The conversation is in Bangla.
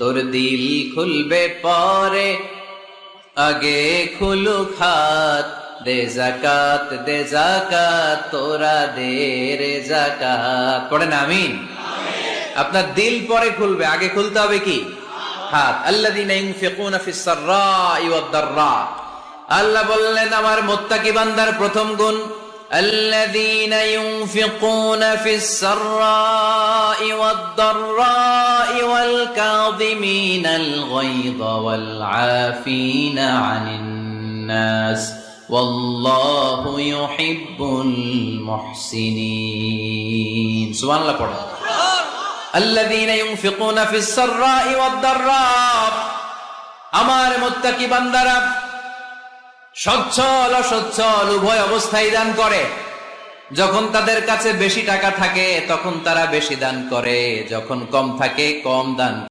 তোর দিল খুলবে পরে, আগে খুলুক হাত। দে জাকাত তোরা দে রে জাকাত। পড়েন আমিন। আপনার দিল পরে খুলবে, আগে খুলতে হবে কি? হাত। আল্লাযীনা ইউনফিকুনা ফিস সাররাই ওয়াদ দাররা। আল্লাহ বললেন আমার মুত্তাকি বান্দার প্রথম গুণ, الذين ينفقون في السراء والضراء والكاظمين الغيظ والعافين عن الناس والله يحب المحسنين. سبحان الله পড়ো। الذين ينفقون في السراء والضراء, আমার মুত্তাকি বান্দারা সচ্ছল অসচ্ছল উভয় অবস্থায় দান করে। যখন তাদের কাছে বেশি টাকা থাকে তখন তারা বেশি দান করে, যখন কম থাকে কম দান